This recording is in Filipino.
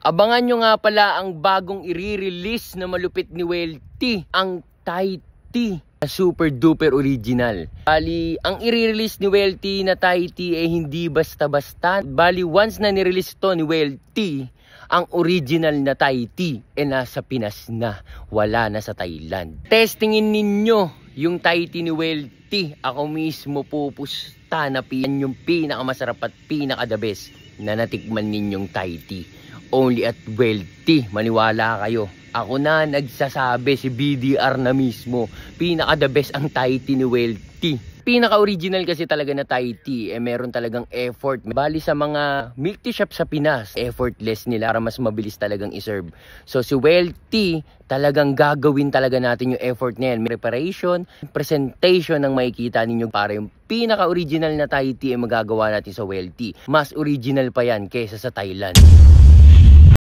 Abangan nyo nga pala ang bagong i-release na malupit ni Welty, ang Thai tea. Super duper original. Bali, ang i-release ni Welty na Thai tea ay hindi basta-basta. Bali, once na ni-release to ni Welty, ang original na Thai tea ay nasa Pinas na. Wala na sa Thailand. Testingin ninyo yung Thai tea ni Welty. Ako mismo pupusta na yan yung pinakamasarap at pinaka-the best na natikman ninyong Thai tea. Only at Welty. Maniwala kayo. Ako na nagsasabi, si BDR na mismo. Pinaka the best ang Thai tea ni Welty. Pinaka original kasi talaga na Thai tea, meron talagang effort. Bali sa mga milk tea shop sa Pinas, effortless nila para mas mabilis talagang iserve. So si Welty, talagang gagawin talaga natin yung effort niyan. Preparation, presentation ng makikita ninyo para yung pinaka original na Thai tea ay magagawa natin sa Welty. Mas original pa yan kaysa sa Thailand.